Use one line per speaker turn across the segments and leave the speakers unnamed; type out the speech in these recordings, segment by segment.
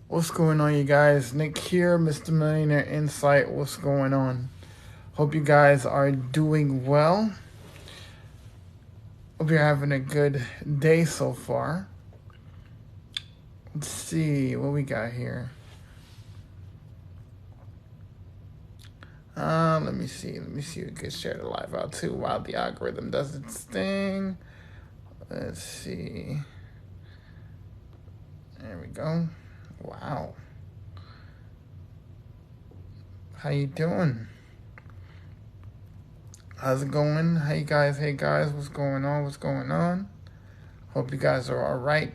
What's going on, you guys? Nick here, Mr. Millionaire Insight. What's going on? Hope you guys are doing well. Hope you're having a good day so far. Let's see what we got here. Let me see. Let me see who gets shared live out too while the algorithm does its thing. Let's see. There we go. Wow. How you doing? How's it going? Hey guys, what's going on? What's going on? Hope you guys are all right.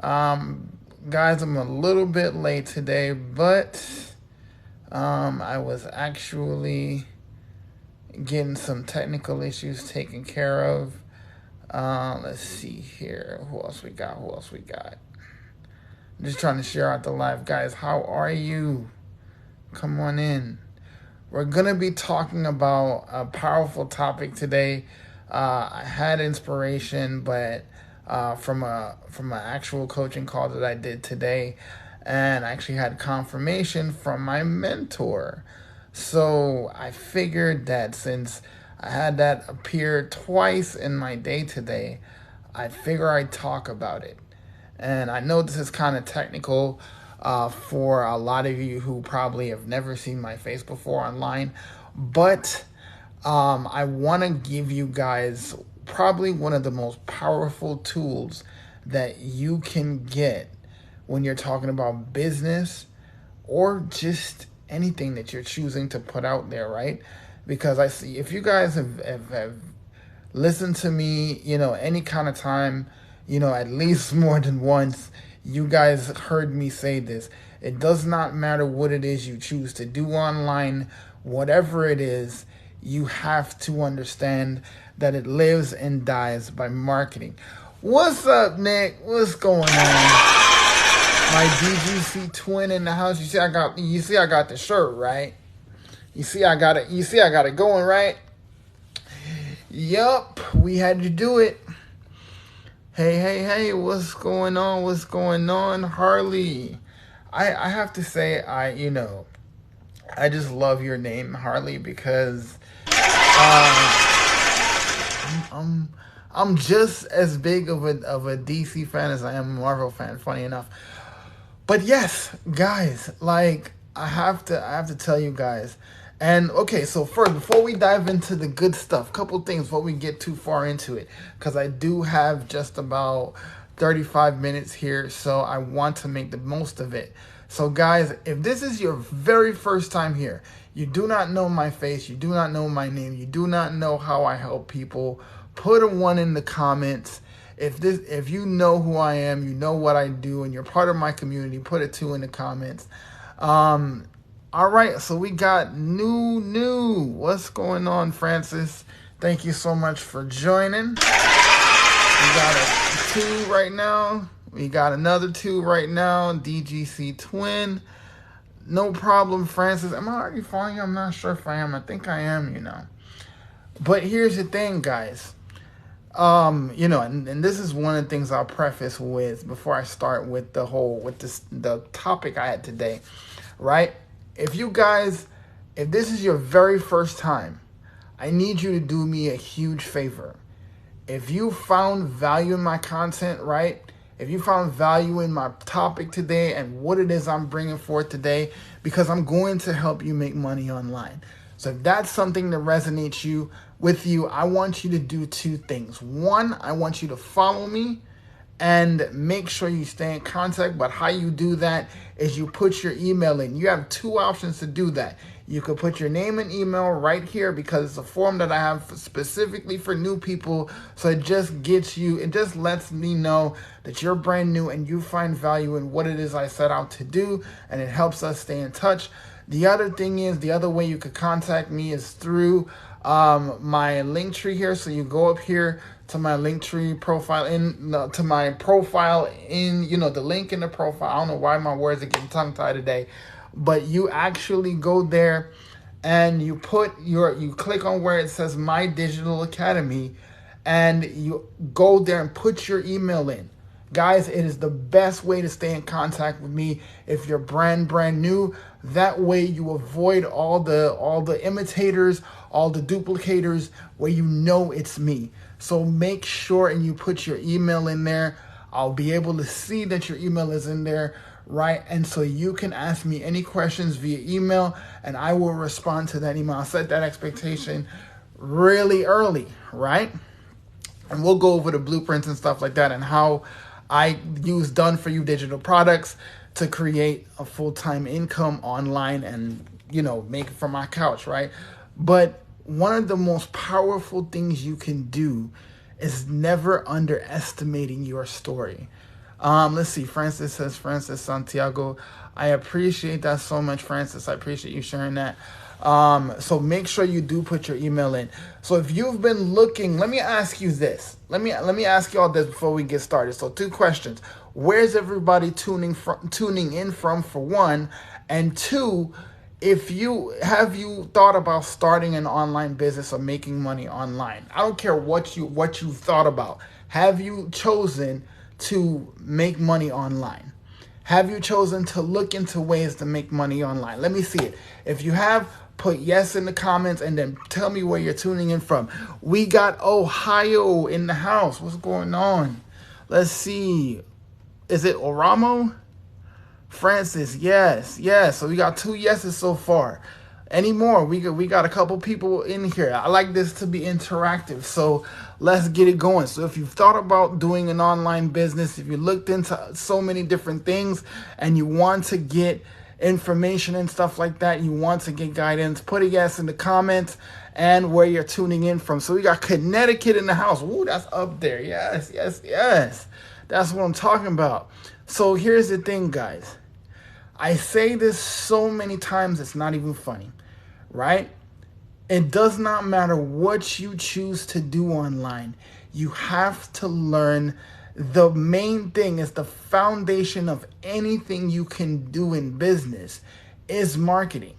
Guys, I'm a little bit late today, but I was actually getting some technical issues taken care of. Let's see here. Who else we got? I'm just trying to share out the live. Guys, how are you? Come on in. We're going to be talking about a powerful topic today. I had inspiration, but from an actual coaching call that I did today, and I actually had confirmation from my mentor. So I figured that since I had that appear twice in my day today, I figure I'd talk about it. And I know this is kind of technical for a lot of you who probably have never seen my face before online, but I want to give you guys probably one of the most powerful tools that you can get when you're talking about business or just anything that you're choosing to put out there, right? Because I see if you guys have listened to me, any kind of time, at least more than once, you guys heard me say this. It does not matter what it is you choose to do online, whatever it is, you have to understand that it lives and dies by marketing. What's up, Nick? What's going on? My DGC twin in the house. You see I got the shirt, right? You see I got it going, right? Yup, we had to do it. Hey, what's going on, Harley? I have to say, I just love your name, Harley, because I'm just as big of a DC fan as I am a Marvel fan, funny enough. But yes, guys, like I have to tell you guys. And okay, so first, before we dive into the good stuff, couple things before we get too far into it, because I do have just about 35 minutes here, so I want to make the most of it. So guys, if this is your very first time here, you do not know my face, you do not know my name, you do not know how I help people, put a 1 in the comments. If you know who I am, you know what I do, and you're part of my community, put a 2 in the comments. All right, so we got new. What's going on, Francis? Thank you so much for joining. We got a 2 right now. We got another 2 right now. DGC twin. No problem, Francis. Am I already following you? I'm not sure if I am. I think I am, But here's the thing, guys. And this is one of the things I'll preface with before I start with the topic I had today, right? If this is your very first time, I need you to do me a huge favor. If you found value in my content, right? If you found value in my topic today and what it is I'm bringing forth today, because I'm going to help you make money online. So if that's something that resonates with you, I want you to do 2 things. 1, I want you to follow me and make sure you stay in contact. But how you do that is you put your email in. You have 2 options to do that. You could put your name and email right here because it's a form that I have specifically for new people. So it just lets me know that you're brand new and you find value in what it is I set out to do, and it helps us stay in touch. The other way you could contact me is through my link tree here. So you go up here to my link tree profile to my profile in, the link in the profile. I don't know why my words are getting tongue tied today, but you actually go there and you click on where it says My Digital Academy, and you go there and put your email in. Guys, it is the best way to stay in contact with me if you're brand new. That way you avoid all the imitators, all the duplicators, where you know it's me. So make sure and you put your email in there. I'll be able to see that your email is in there, right? And so you can ask me any questions via email and I will respond to that email. I'll set that expectation really early, right? And we'll go over the blueprints and stuff like that and how I use done for you digital products to create a full-time income online and, make it from my couch, right? But one of the most powerful things you can do is never underestimating your story. Let's see. Francis says, Francis Santiago. I appreciate that so much, Francis. I appreciate you sharing that. So make sure you do put your email in. So if you've been looking, let me ask you this. Let me ask you all this before we get started. So 2 questions. Where's everybody tuning in from, for one? And 2, have you thought about starting an online business or making money online? I don't care what you've thought about. Have you chosen to make money online? Have you chosen to look into ways to make money online? Let me see it. If you have, put yes in the comments and then tell me where you're tuning in from. We got Ohio in the house. What's going on? Let's see. Is it Oramo? Francis, yes. So we got 2 yeses so far. Any more? We got a couple people in here. I like this to be interactive, so let's get it going. So if you've thought about doing an online business, if you looked into so many different things and you want to get information and stuff like that, you want to get guidance, put a yes in the comments and where you're tuning in from. So we got Connecticut in the house. Ooh, that's up there. Yes. That's what I'm talking about. So here's the thing, guys. I say this so many times, it's not even funny, right? It does not matter what you choose to do online. You have to learn. The main thing is the foundation of anything you can do in business is marketing.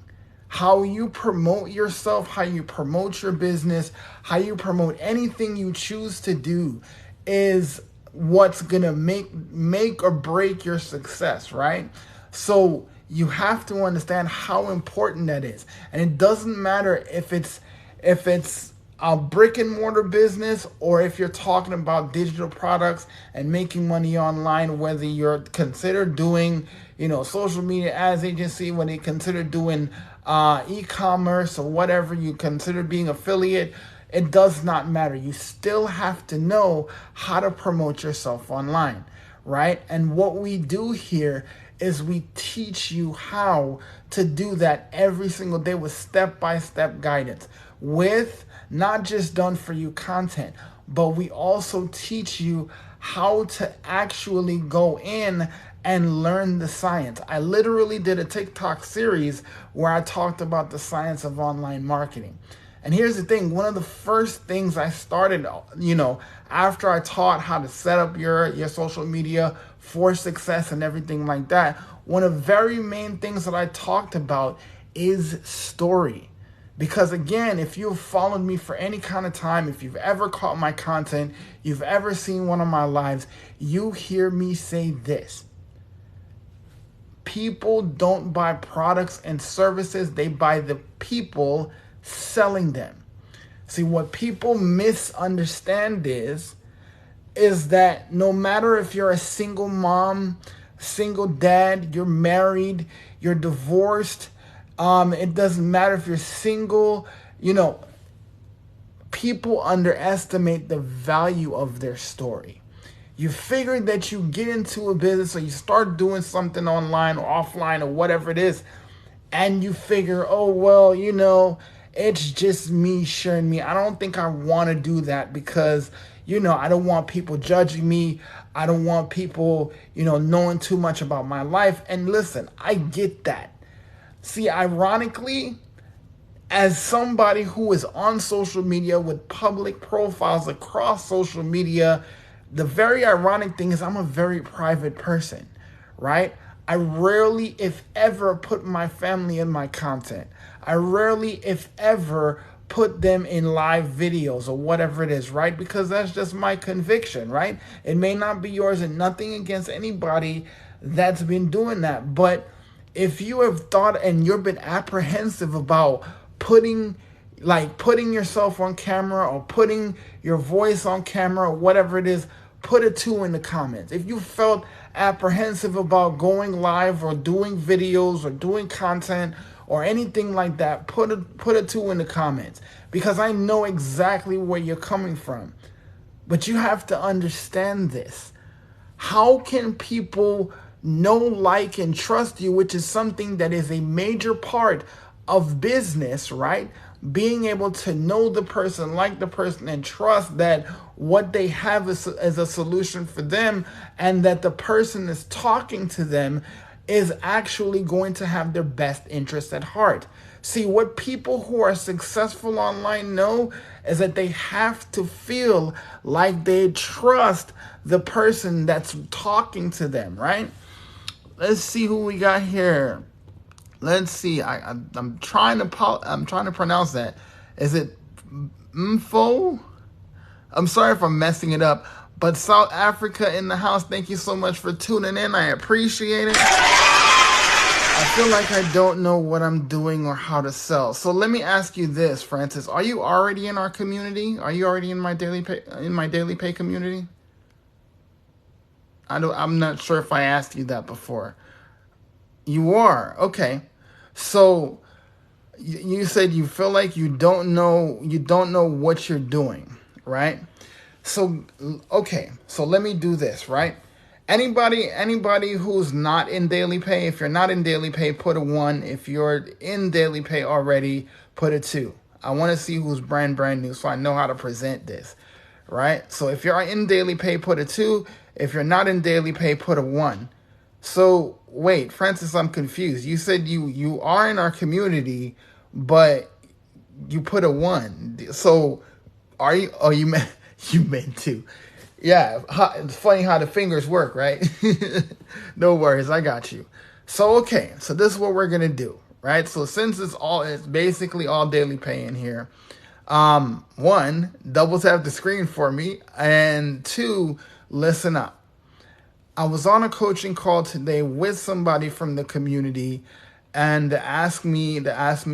How you promote yourself, how you promote your business, how you promote anything you choose to do is what's gonna make or break your success, right? So you have to understand how important that is. And it doesn't matter if it's a brick and mortar business or if you're talking about digital products and making money online, whether you're considered doing, social media ads agency, whether you consider doing e-commerce or whatever you consider being affiliate, it does not matter. You still have to know how to promote yourself online, right? And what we do here is we teach you how to do that every single day with step-by-step guidance, with not just done for you content, but we also teach you how to actually go in and learn the science. I literally did a TikTok series where I talked about the science of online marketing. And here's the thing, one of the first things I started, after I taught how to set up your social media for success and everything like that, one of the very main things that I talked about is story. Because again, if you've followed me for any kind of time, if you've ever caught my content, you've ever seen one of my lives, you hear me say this. People don't buy products and services, they buy the people selling them. See, what people misunderstand is that no matter if you're a single mom, single dad, you're married, you're divorced, it doesn't matter if you're single, people underestimate the value of their story. You figure that you get into a business or you start doing something online or offline or whatever it is, and you figure, oh, well, it's just me sharing me. I don't think I want to do that because, I don't want people judging me. I don't want people, knowing too much about my life. And listen, I get that. See, ironically, as somebody who is on social media with public profiles across social media, the very ironic thing is I'm a very private person, right? I rarely, if ever, put my family in my content. I rarely, if ever, put them in live videos or whatever it is, right? Because that's just my conviction, right? It may not be yours, and nothing against anybody that's been doing that. But if you have thought and you've been apprehensive about putting putting yourself on camera or putting your voice on camera or whatever it is, put a 2 in the comments. If you felt apprehensive about going live or doing videos or doing content or anything like that, put a 2 in the comments, because I know exactly where you're coming from. But you have to understand this. How can people know, like, and trust you, which is something that is a major part of business, right? Being able to know the person, like the person, and trust that what they have is a solution for them, and that the person is talking to them is actually going to have their best interest at heart. See, what people who are successful online know is that they have to feel like they trust the person that's talking to them, right? Let's see who we got here. Let's see. I'm trying to pronounce that. Is it Mfo? I'm sorry if I'm messing it up. But South Africa in the house, thank you so much for tuning in. I appreciate it. I feel like I don't know what I'm doing or how to sell. So let me ask you this, Francis. Are you already in our community? Are you already in my daily pay community? I'm not sure if I asked you that before. You are. Okay. So you said you feel like you don't know what you're doing, right? So okay. So let me do this, right? Anybody who's not in daily pay, if you're not in daily pay, put a 1. If you're in daily pay already, put a 2. I want to see who's brand new so I know how to present this, right? So if you're in daily pay, put a 2. If you're not in daily pay, put a 1. So wait, Francis, I'm confused. You said you are in our community, but you put a 1. So are you? Oh, you meant to. Yeah, it's funny how the fingers work, right? No worries, I got you. So okay, so this is what we're gonna do, right? So since it's basically all daily pay in here. 1, double tap the screen for me, and 2, listen up. I was on a coaching call today with somebody from the community, and they asked me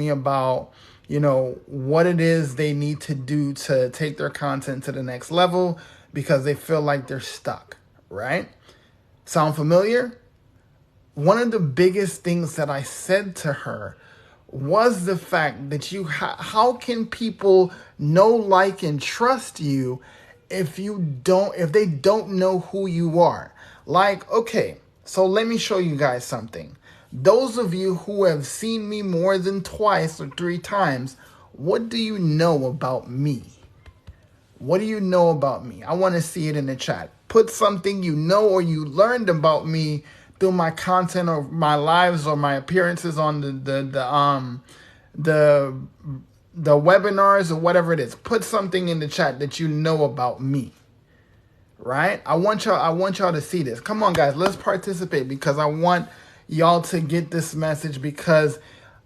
about, what it is they need to do to take their content to the next level because they feel like they're stuck, right? Sound familiar? One of the biggest things that I said to her was the fact that how can people know, like, and trust you if they don't know who you are? Like, okay, so let me show you guys something. Those of you who have seen me more than 2 or 3 times, what do you know about me? What do you know about me? I want to see it in the chat. Put something you know or you learned about me through my content or my lives or my appearances on the webinars or whatever it is. Put something in the chat that you know about me. Right? I want y'all to see this. Come on, guys, let's participate, because I want y'all to get this message, because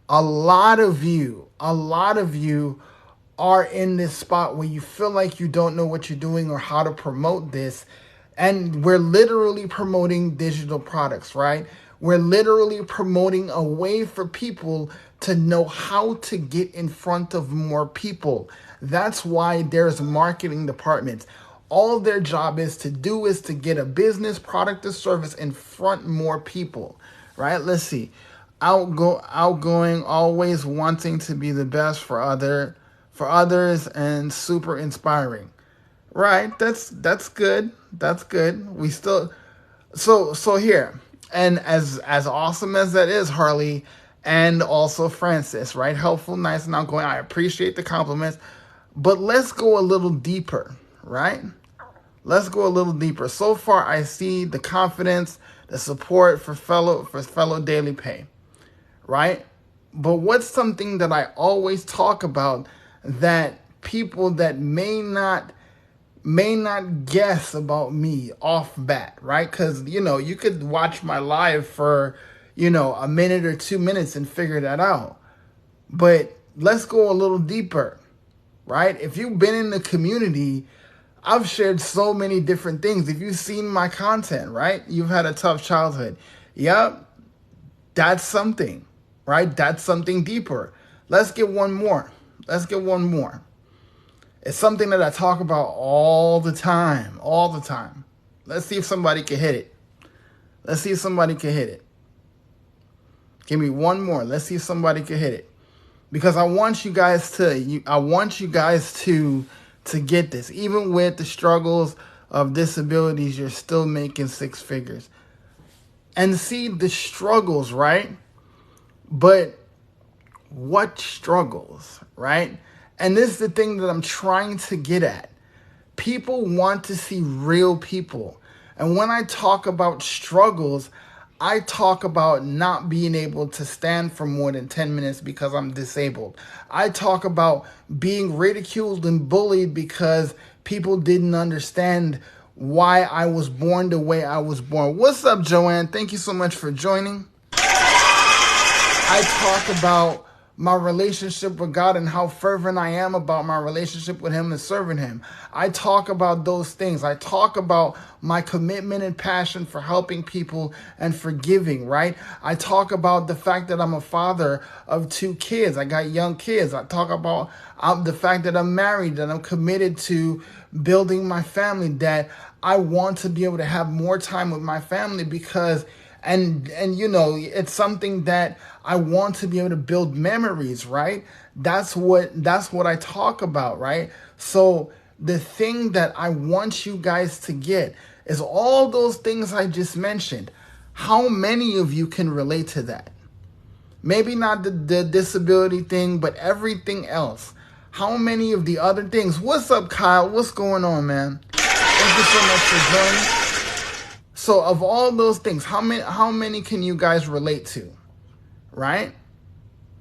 a lot of you are in this spot where you feel like you don't know what you're doing or how to promote this. And we're literally promoting digital products, right? We're literally promoting a way for people to know how to get in front of more people. That's why there's marketing departments. All their job is to get a business, product, or service in front more people, right? Let's see. Outgoing, always wanting to be the best for others, and super inspiring. Right? That's good. That's good. We still so here. And as awesome as that is, Harley, and also Francis, right? Helpful, nice, and outgoing. I appreciate the compliments. But let's go a little deeper, right? Let's go a little deeper. So far, I see the confidence, the support for fellow daily pay, right? But what's something that I always talk about that people that may not guess about me off bat, right? Because, you could watch my live for, a minute or 2 minutes and figure that out. But let's go a little deeper. right? If you've been in the community, I've shared so many different things. If you've seen my content, right? You've had a tough childhood. Yep, that's something, right? That's something deeper. Let's get one more. Let's get one more. It's something that I talk about all the time, all the time. Let's see if somebody can hit it. Let's see if somebody can hit it. Give me one more. Let's see if somebody can hit it. Because I want you guys to get this. Even with the struggles of disabilities, you're still making six figures. And see the struggles, right? But what struggles, right? And this is the thing that I'm trying to get at. People want to see real people. And when I talk about struggles, I talk about not being able to stand for more than 10 minutes because I'm disabled. I talk about being ridiculed and bullied because people didn't understand why I was born the way I was born. What's up, Joanne? Thank you so much for joining. I talk about my relationship with God and how fervent I am about my relationship with Him and serving Him. I talk about those things. I talk about my commitment and passion for helping people and forgiving, right? I talk about the fact that I'm a father of 2 kids. I got young kids. I talk about the fact that I'm married, that I'm committed to building my family, that I want to be able to have more time with my family because and you know, it's something that I want to be able to build memories, right? That's what I talk about, right? So the thing that I want you guys to get is all those things I just mentioned. How many of you can relate to that? Maybe not the disability thing, but everything else. How many of the other things? What's up, Kyle? What's going on, man? Thank you so much for joining. So of all those things, how many can you guys relate to, right?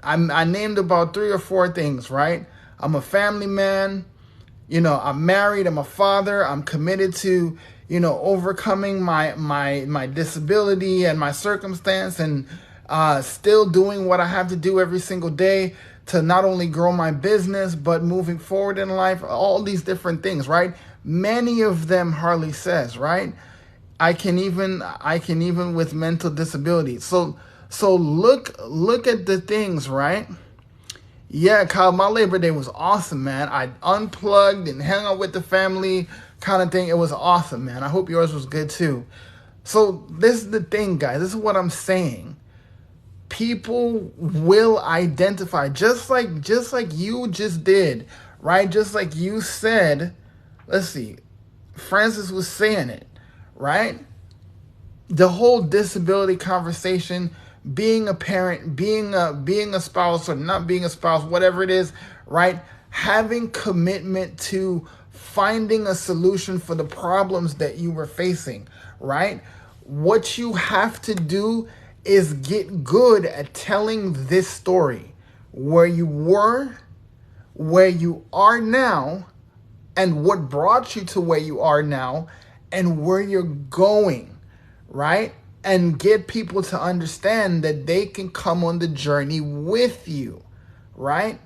I named about 3 or 4 things, right? I'm a family man, you know, I'm married, I'm a father, I'm committed to, you know, overcoming my disability and my circumstance and still doing what I have to do every single day to not only grow my business, but moving forward in life, all these different things, right? Many of them Harley says, right? I can even with mental disability. So look at the things, right? Yeah, Kyle, my Labor Day was awesome, man. I unplugged and hung out with the family kind of thing. It was awesome, man. I hope yours was good too. So this is the thing, guys. This is what I'm saying. People will identify just like you just did, right? Just like you said. Let's see. Francis was saying it. Right? The whole disability conversation, being a parent, being a spouse or not being a spouse, whatever it is, right? Having commitment to finding a solution for the problems that you were facing, right? What you have to do is get good at telling this story, where you were, where you are now, and what brought you to where you are now, and where you're going, right? And get people to understand that they can come on the journey with you, right?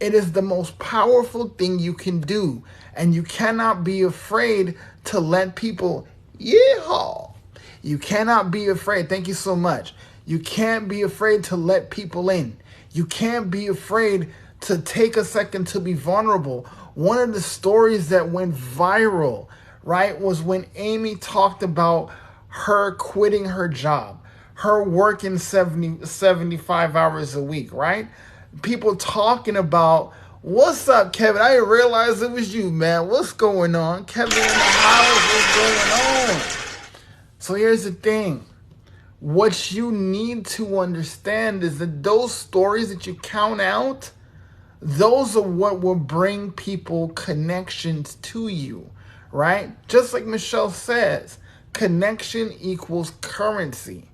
It is the most powerful thing you can do. And you cannot be afraid to let people, yeehaw. You cannot be afraid. Thank you so much. You can't be afraid to let people in. You can't be afraid to take a second to be vulnerable. One of the stories that went viral, right, was when Amy talked about her quitting her job, her working 75 hours a week, right? People talking about, what's up, Kevin? I didn't realize it was you, man. What's going on? Kevin in the house, what's going on? So here's the thing. What you need to understand is that those stories that you count out, those are what will bring people connections to you. Right? Just like Michelle says, connection equals currency.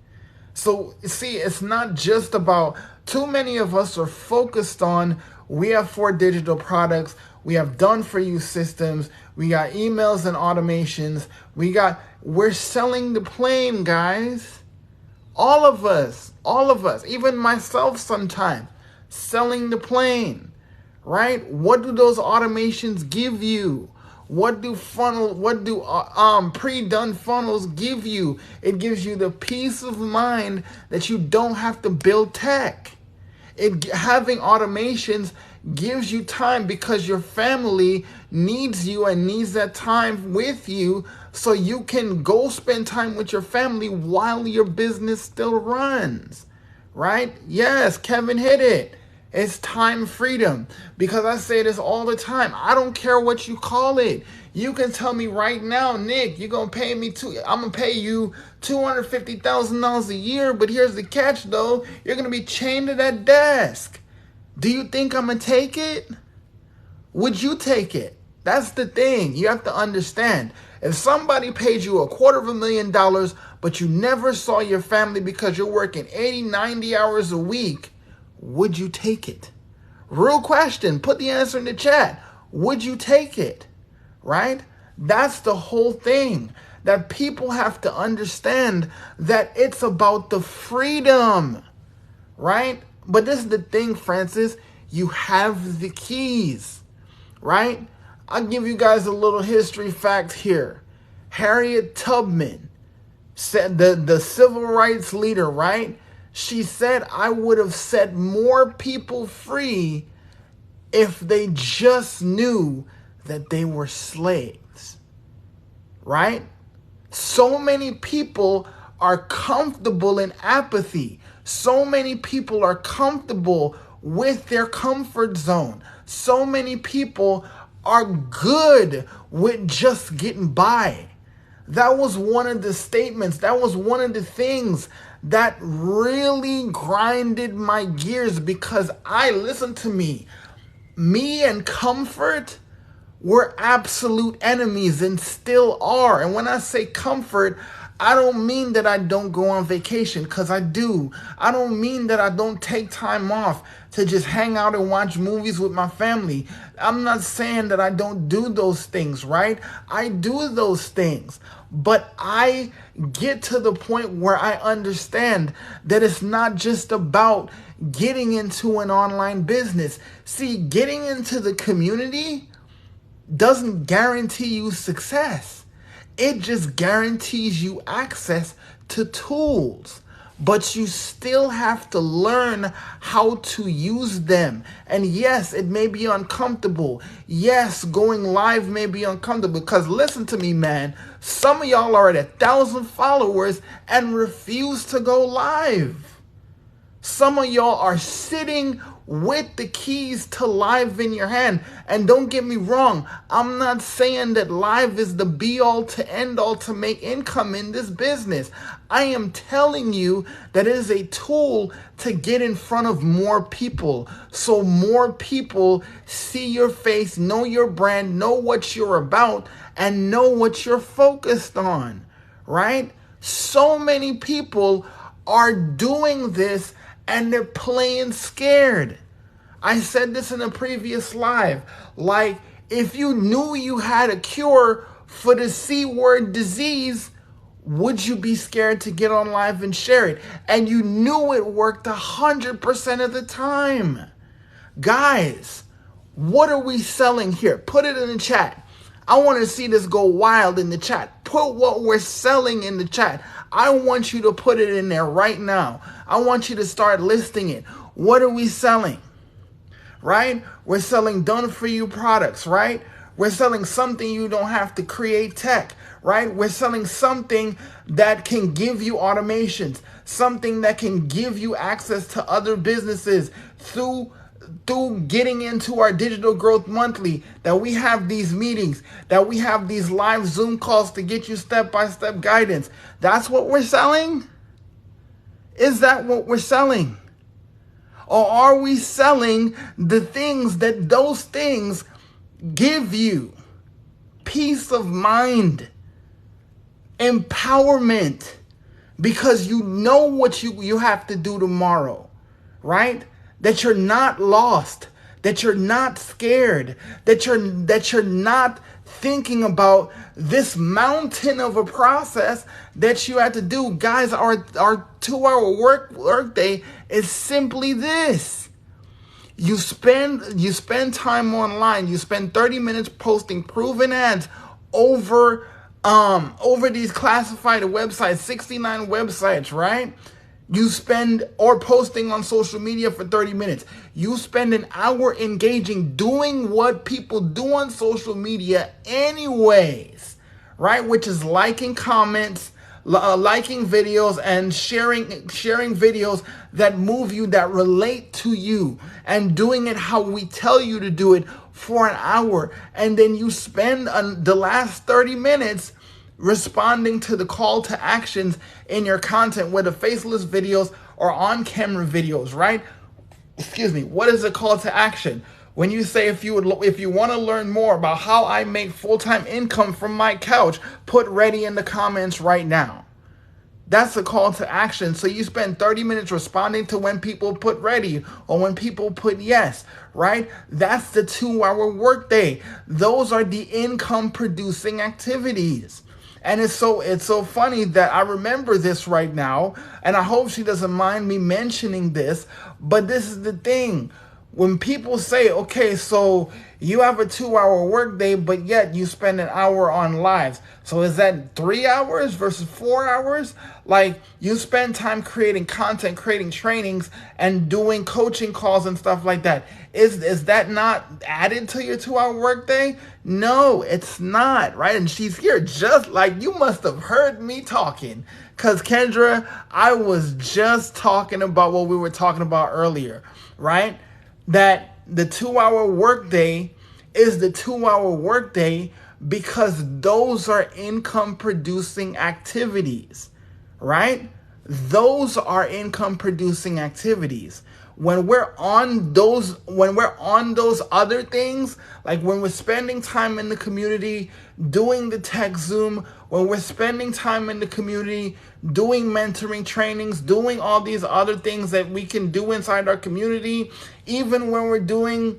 So, see, it's not just about, too many of us are focused on, we have 4 digital products, we have done for you systems, we got emails and automations, we're selling the plane, guys. All of us, even myself sometimes, selling the plane, right? What do those automations give you? What do pre-done funnels give you? It gives you the peace of mind that you don't have to build tech. Having automations gives you time because your family needs you and needs that time with you, so you can go spend time with your family while your business still runs, right? Yes, Kevin hit it. It's time freedom. Because I say this all the time. I don't care what you call it. You can tell me right now, Nick, I'm gonna pay you $250,000 a year, but here's the catch though. You're gonna be chained to that desk. Do you think I'm gonna take it? Would you take it? That's the thing. You have to understand. If somebody paid you $250,000, but you never saw your family because you're working 80, 90 hours a week, would you take it? Real question. Put the answer in the chat. Would you take it? Right? That's the whole thing. That people have to understand that it's about the freedom. Right? But this is the thing, Francis. You have the keys. Right? I'll give you guys a little history fact here. Harriet Tubman said, the civil rights leader, right? She said, I would have set more people free if they just knew that they were slaves, right? So many people are comfortable in apathy. So many people are comfortable with their comfort zone. So many people are good with just getting by. That was one of the statements. That was one of the things that really grinded my gears, because listen to me and comfort were absolute enemies and still are. And when I say comfort, I don't mean that I don't go on vacation, because I do. I don't mean that I don't take time off to just hang out and watch movies with my family. I'm not saying that I don't do those things, right? I do those things. But I get to the point where I understand that it's not just about getting into an online business. See, getting into the community doesn't guarantee you success. It just guarantees you access to tools. But you still have to learn how to use them. And yes, it may be uncomfortable. Yes, going live may be uncomfortable. Because listen to me, man. Some of y'all are at 1,000 followers and refuse to go live. Some of y'all are sitting with the keys to live in your hand. And don't get me wrong, I'm not saying that live is the be all to end all to make income in this business. I am telling you that it is a tool to get in front of more people, so more people see your face, know your brand, know what you're about, and know what you're focused on, right? So many people are doing this and they're playing scared. I said this in a previous live. Like, if you knew you had a cure for the C-word disease, would you be scared to get on live and share it? And you knew it worked 100% of the time. Guys, what are we selling here? Put it in the chat. I want to see this go wild in the chat. Put what we're selling in the chat. I want you to put it in there right now. I want you to start listing it. What are we selling? Right? We're selling done-for-you products, right? We're selling something you don't have to create tech, right? We're selling something that can give you automations, something that can give you access to other businesses through getting into our Digital Growth Monthly, that we have these meetings, that we have these live Zoom calls to get you step-by-step guidance. That's what we're selling? Is that what we're selling? Or are we selling the things that those things give you? Peace of mind, empowerment, because you know what you have to do tomorrow, right? That you're not lost, that you're not scared, that you're not thinking about this mountain of a process that you have to do. Guys, our 2-hour work day is simply this. You spend time online. You spend 30 minutes posting proven ads over over these classified websites, 69 websites, right? You spend or posting on social media for 30 minutes. You spend an hour engaging, doing what people do on social media anyways, right? Which is liking comments, liking videos, and sharing videos that move you, that relate to you, and doing it how we tell you to do it for an hour. And then you spend the last 30 minutes responding to the call to actions in your content, whether faceless videos or on camera videos, right? Excuse me. What is a call to action? When you say, if you want to learn more about how I make full-time income from my couch, put ready in the comments right now. That's a call to action. So you spend 30 minutes responding to when people put ready or when people put yes, right? That's the 2-hour workday. Those are the income producing activities. And it's so funny that I remember this right now, and I hope she doesn't mind me mentioning this, but this is the thing. When people say, okay, so you have a 2-hour workday, but yet you spend an hour on lives. So is that 3 hours versus 4 hours? Like, you spend time creating content, creating trainings, and doing coaching calls and stuff like that. Is that not added to your 2-hour workday? No, it's not, right? And she's here just like, you must have heard me talking. Because, Kendra, I was just talking about what we were talking about earlier, right? That the 2-hour workday is the 2-hour workday because those are income producing activities, right? Those are income producing activities. When we're on those other things, like when we're spending time in the community doing the tech Zoom, when we're spending time in the community doing mentoring trainings, doing all these other things that we can do inside our community, even when we're doing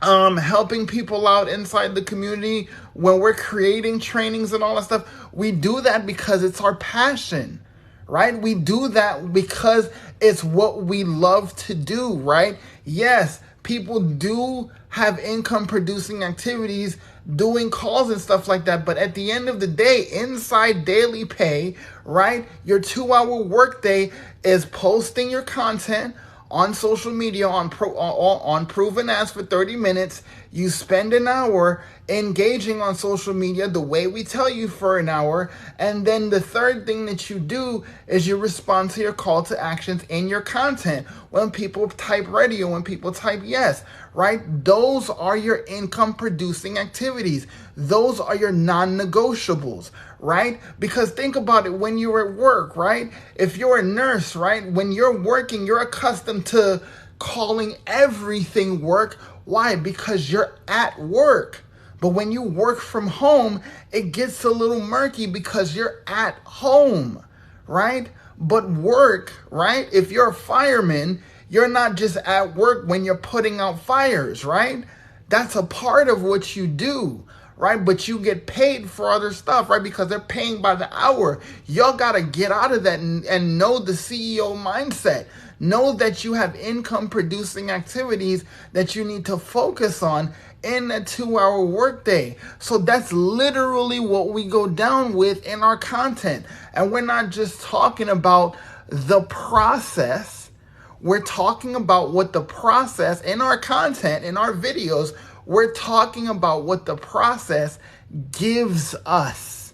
helping people out inside the community, when we're creating trainings and all that stuff, we do that because it's our passion, right? We do that because it's what we love to do, right? Yes, people do have income producing activities doing calls and stuff like that, but at the end of the day, inside daily pay, right, your 2-hour workday is posting your content on social media on proven ads for 30 minutes. You spend an hour engaging on social media the way we tell you for an hour, and then the third thing that you do is you respond to your call to actions in your content when people type ready or when people type yes, right? Those are your income producing activities. Those are your non-negotiables, right? Because think about it, when you're at work, right? If you're a nurse, right? When you're working, you're accustomed to calling everything work. Why? Because you're at work. But when you work from home, it gets a little murky because you're at home, right? But work, right? If you're a fireman, you're not just at work when you're putting out fires, right? That's a part of what you do, right? But you get paid for other stuff, right? Because they're paying by the hour. Y'all got to get out of that and know the CEO mindset. Know that you have income producing activities that you need to focus on in a 2-hour workday. So that's literally what we go down with in our content. And we're not just talking about the process. We're talking about what the process in our content, in our videos, we're talking about what the process gives us.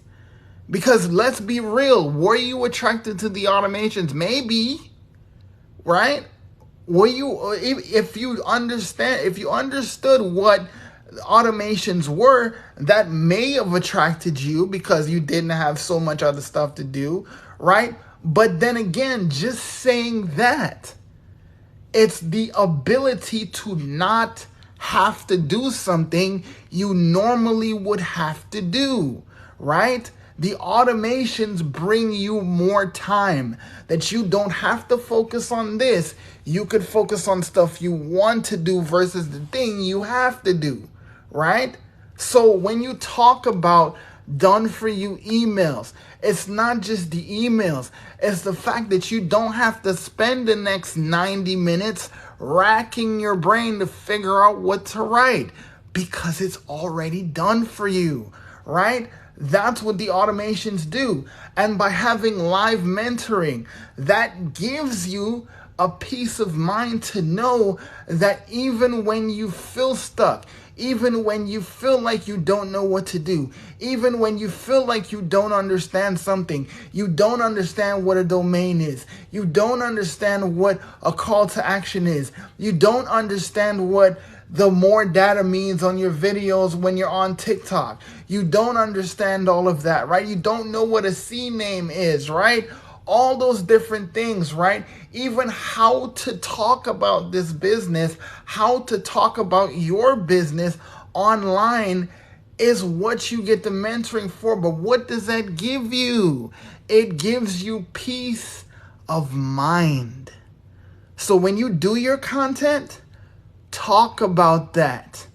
Because let's be real, were you attracted to the automations? Maybe, right? Were you, if you understood what automations were, that may have attracted you because you didn't have so much other stuff to do, right? But then again, just saying that, it's the ability to not have to do something you normally would have to do, right? The automations bring you more time that you don't have to focus on this. You could focus on stuff you want to do versus the thing you have to do, right? So when you talk about done for you emails, it's not just the emails. It's the fact that you don't have to spend the next 90 minutes racking your brain to figure out what to write because it's already done for you, right? That's what the automations do. And by having live mentoring, that gives you a peace of mind to know that even when you feel stuck, even when you feel like you don't know what to do, even when you feel like you don't understand something, you don't understand what a domain is, you don't understand what a call to action is, you don't understand what the more data means on your videos when you're on TikTok, you don't understand all of that, right? You don't know what a C name is, right? All those different things, right? Even how to talk about this business, how to talk about your business online is what you get the mentoring for. But what does that give you? It gives you peace of mind. So when you do your content, talk about that.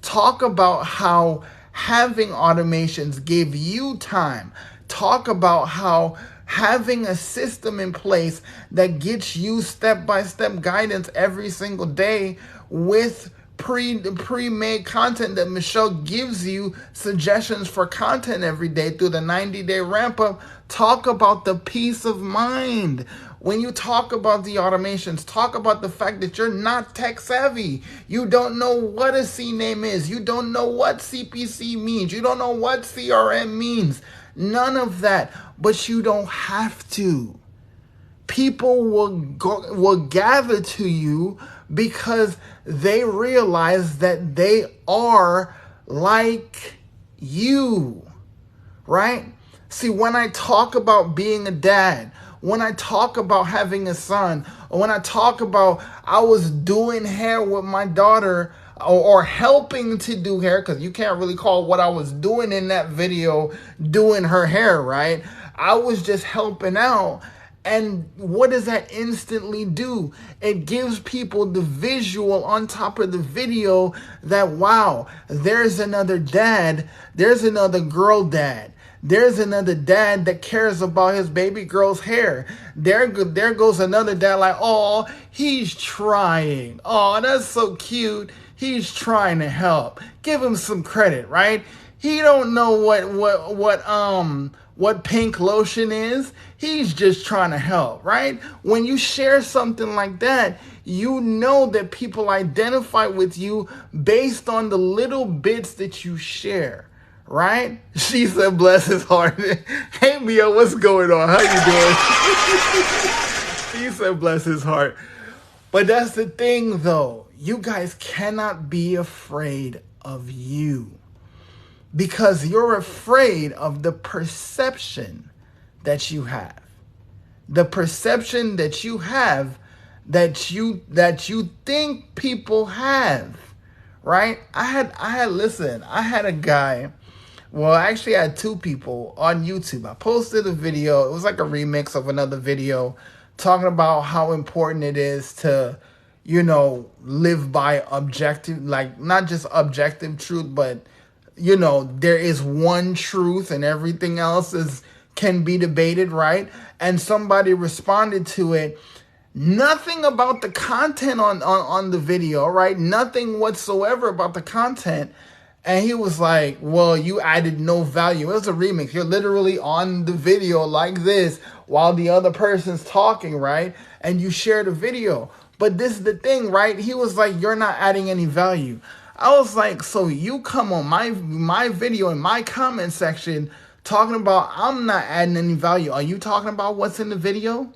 Talk about how having automations gave you time. Talk about how having a system in place that gets you step-by-step guidance every single day with pre-made content that Michelle gives you suggestions for content every day through the 90-day ramp-up. Talk about the peace of mind. When you talk about the automations, talk about the fact that you're not tech savvy. You don't know what a C name is. You don't know what CPC means. You don't know what CRM means. None of that. But you don't have to. People will gather to you because they realize that they are like you, right? See, when I talk about being a dad, when I talk about having a son, or when I talk about I was doing hair with my daughter or helping to do hair, because you can't really call what I was doing in that video doing her hair, right? I was just helping out. And what does that instantly do? It gives people the visual on top of the video that, wow, there's another dad, there's another girl dad. There's another dad that cares about his baby girl's hair. There goes another dad like, oh, he's trying. Oh, that's so cute. He's trying to help. Give him some credit, right? He don't know what pink lotion is. He's just trying to help, right? When you share something like that, you know that people identify with you based on the little bits that you share. Right? She said, bless his heart. Hey, Mia, what's going on? How you doing? She said, bless his heart. But that's the thing, though. You guys cannot be afraid of you because you're afraid of the perception that you have. The perception that you have that you think people have, right? I had a guy. Well, actually, I had two people on YouTube. I posted a video. It was like a remix of another video talking about how important it is to, live by objective, like not just objective truth, but, there is one truth and everything else can be debated, right? And somebody responded to it. Nothing about the content on the video, right? Nothing whatsoever about the content. And he was like, well, you added no value. It was a remix. You're literally on the video like this while the other person's talking, right? And you share the video. But this is the thing, right? He was like, you're not adding any value. I was like, so you come on my video in my comment section talking about I'm not adding any value. Are you talking about what's in the video?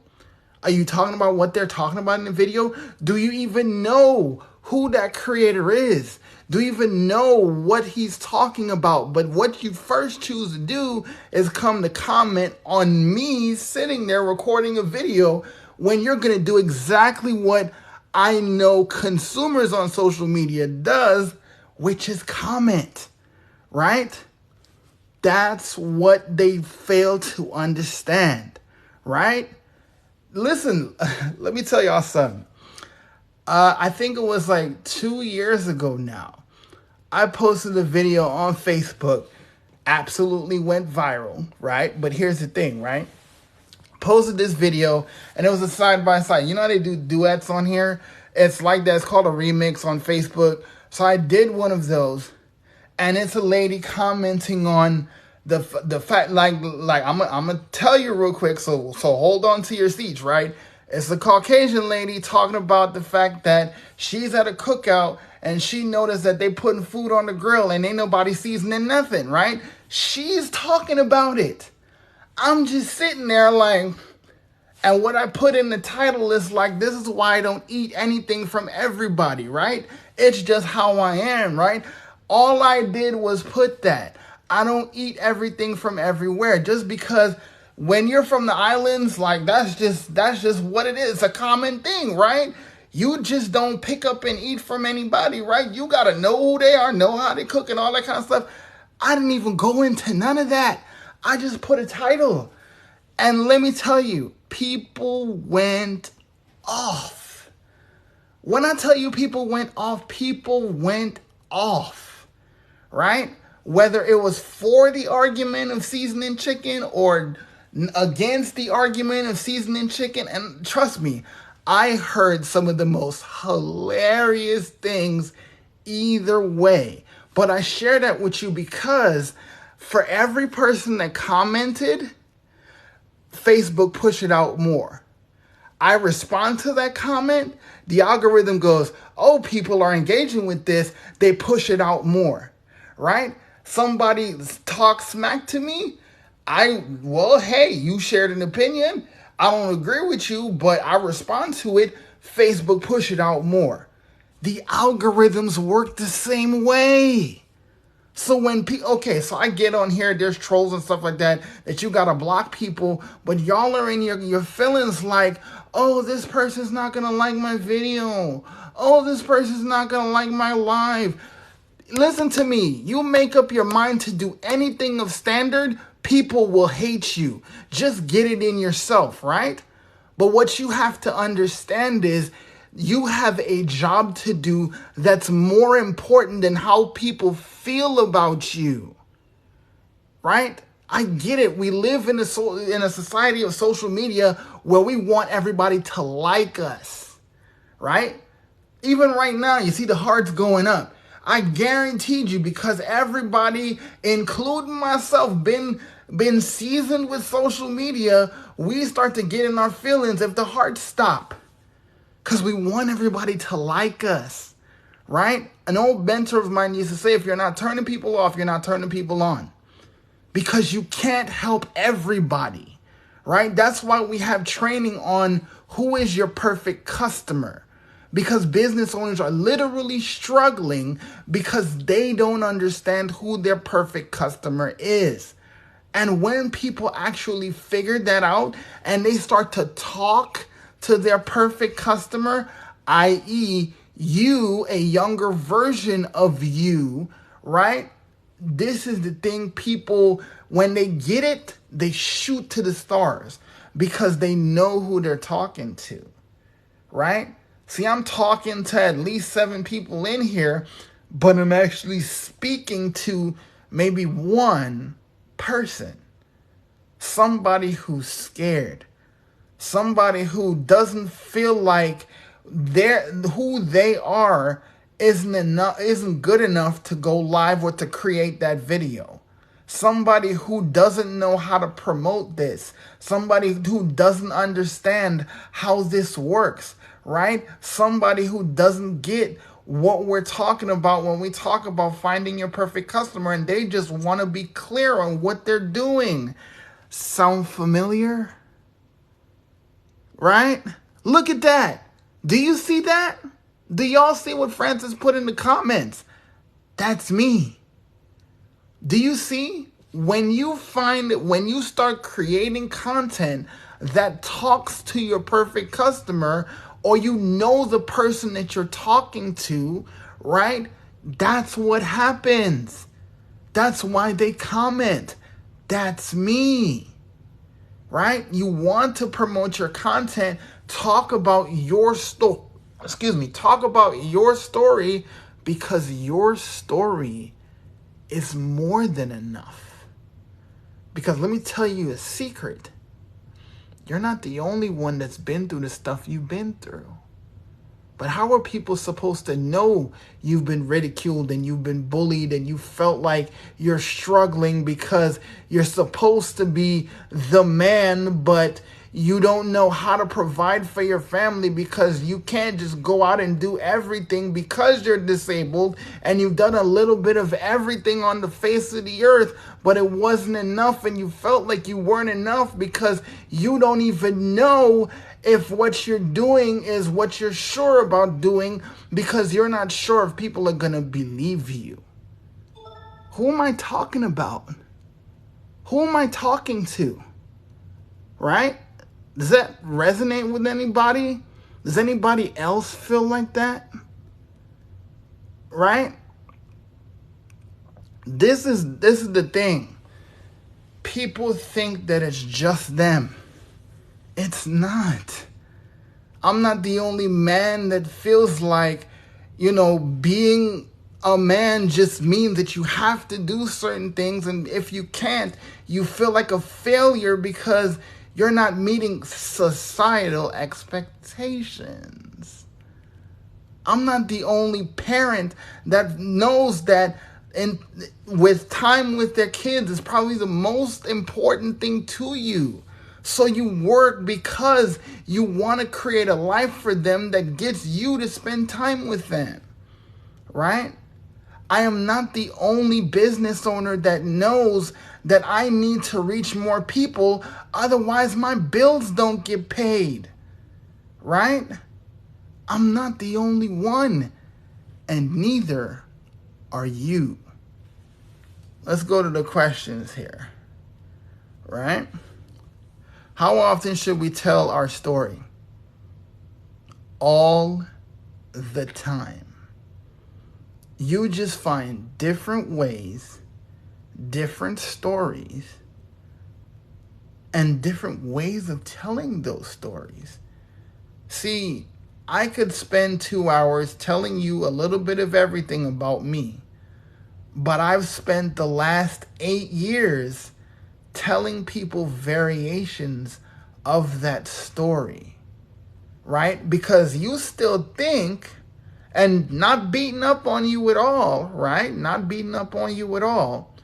Are you talking about what they're talking about in the video? Do you even know who that creator is? Do you even know what he's talking about? But what you first choose to do is come to comment on me sitting there recording a video when you're going to do exactly what I know consumers on social media does, which is comment, right? That's what they fail to understand, right? Listen, let me tell y'all something. I think it was like 2 years ago now. I posted a video on Facebook, absolutely went viral, right? But here's the thing, right? Posted this video, and it was a side-by-side. You know how they do duets on here? It's like that. It's called a remix on Facebook. So I did one of those, and it's a lady commenting on the fact, like I'm gonna tell you real quick. So hold on to your seats, right? It's a Caucasian lady talking about the fact that she's at a cookout and she noticed that they putting food on the grill and ain't nobody seasoning nothing, right? She's talking about it. I'm just sitting there like, and what I put in the title is like, this is why I don't eat anything from everybody, right? It's just how I am, right? All I did was put that. I don't eat everything from everywhere just because when you're from the islands, like that's just what it is. It's a common thing, right? You just don't pick up and eat from anybody, right? You got to know who they are, know how they cook and all that kind of stuff. I didn't even go into none of that. I just put a title. And let me tell you, people went off. When I tell you people went off, right? Whether it was for the argument of seasoning chicken or against the argument of seasoning chicken. And trust me, I heard some of the most hilarious things either way. But I share that with you because for every person that commented, Facebook push it out more. I respond to that comment, the algorithm goes, oh, people are engaging with this, they push it out more, right? Somebody talks smack to me, well, hey, you shared an opinion, I don't agree with you, but I respond to it, Facebook push it out more. The algorithms work the same way. So when so I get on here, there's trolls and stuff like that you gotta block people, but y'all are in your feelings like, oh, this person's not gonna like my video. Oh, this person's not gonna like my live. Listen to me. You make up your mind to do anything of standard, people will hate you. Just get it in yourself, right? But what you have to understand is you have a job to do that's more important than how people feel about you, right? I get it. We live in a society of social media where we want everybody to like us, right? Even right now, you see the hearts going up. I guaranteed you, because everybody, including myself, been seasoned with social media, we start to get in our feelings if the hearts stop. Because we want everybody to like us, right? An old mentor of mine used to say, if you're not turning people off, you're not turning people on. Because you can't help everybody, right? That's why we have training on who is your perfect customer. Because business owners are literally struggling because they don't understand who their perfect customer is. And when people actually figure that out and they start to talk to their perfect customer, i.e., you, a younger version of you, right? This is the thing, people, when they get it, they shoot to the stars because they know who they're talking to, right? See, I'm talking to at least 7 people in here, but I'm actually speaking to maybe one person, somebody who's scared. Somebody who doesn't feel like who they are isn't good enough to go live or to create that video. Somebody who doesn't know how to promote this. Somebody who doesn't understand how this works, right? Somebody who doesn't get what we're talking about when we talk about finding your perfect customer, and they just want to be clear on what they're doing. Sound familiar? Right? Look at that. Do you see that? Do y'all see what Francis put in the comments? That's me. Do you see? When you start creating content that talks to your perfect customer, or you know the person that you're talking to, right? That's what happens. That's why they comment. That's me. Right? You want to promote your content, talk about your talk about your story, because your story is more than enough. Because let me tell you a secret. You're not the only one that's been through the stuff you've been through. But how are people supposed to know you've been ridiculed and you've been bullied and you felt like you're struggling because you're supposed to be the man, but you don't know how to provide for your family because you can't just go out and do everything because you're disabled and you've done a little bit of everything on the face of the earth, but it wasn't enough and you felt like you weren't enough because you don't even know if what you're doing is what you're sure about doing because you're not sure if people are going to believe you. Who am I talking about? Who am I talking to? Right? Does that resonate with anybody? Does anybody else feel like that? Right? This is the thing. People think that it's just them. It's not. I'm not the only man that feels like, being a man just means that you have to do certain things. And if you can't, you feel like a failure because you're not meeting societal expectations. I'm not the only parent that knows that with time with their kids is probably the most important thing to you. So you work because you want to create a life for them that gets you to spend time with them, right? I am not the only business owner that knows that I need to reach more people, otherwise my bills don't get paid, right? I'm not the only one, and neither are you. Let's go to the questions here, right? How often should we tell our story? All the time. You just find different ways, different stories, and different ways of telling those stories. See, I could spend 2 hours telling you a little bit of everything about me, but I've spent the last 8 years telling people variations of that story, right? Because you still think, and not beating up on you at all, right? Not beating up on you at all,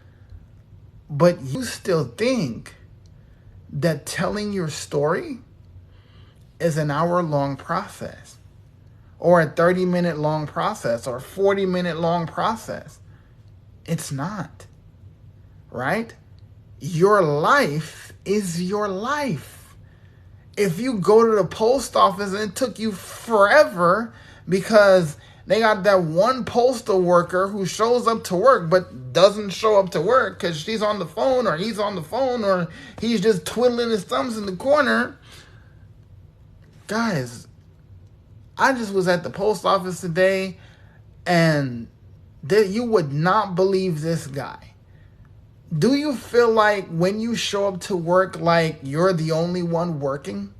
but you still think that telling your story is an hour-long process, or a 30-minute long process, or a 40-minute long process. It's not, right? Your life is your life. If you go to the post office and it took you forever because they got that one postal worker who shows up to work but doesn't show up to work because she's on the phone or he's on the phone or he's just twiddling his thumbs in the corner. Guys, I just was at the post office today and you would not believe this guy. Do you feel like when you show up to work like you're the only one working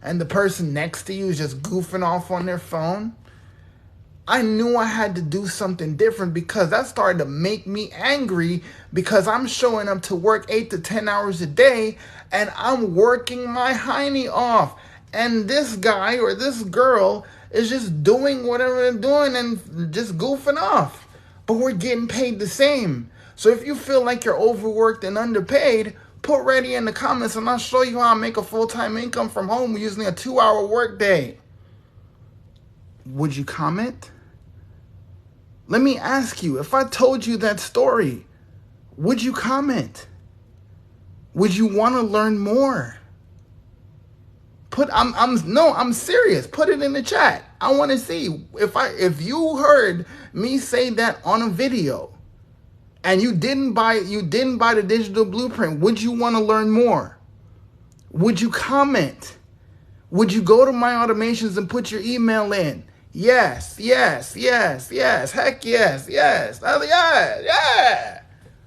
and the person next to you is just goofing off on their phone? I knew I had to do something different because that started to make me angry because I'm showing up to work 8 to 10 hours a day and I'm working my hiney off. And this guy or this girl is just doing whatever they're doing and just goofing off. But we're getting paid the same. So if you feel like you're overworked and underpaid, put ready in the comments and I'll show you how I make a full-time income from home using a 2-hour workday. Would you comment? Let me ask you, if I told you that story, would you comment? Would you want to learn more? I'm serious. Put it in the chat. I want to see if you heard me say that on a video and you didn't buy the digital blueprint, would you want to learn more? Would you comment? Would you go to my automations and put your email in? Yes, yes, yes, yes. Heck yes, yes. Yeah.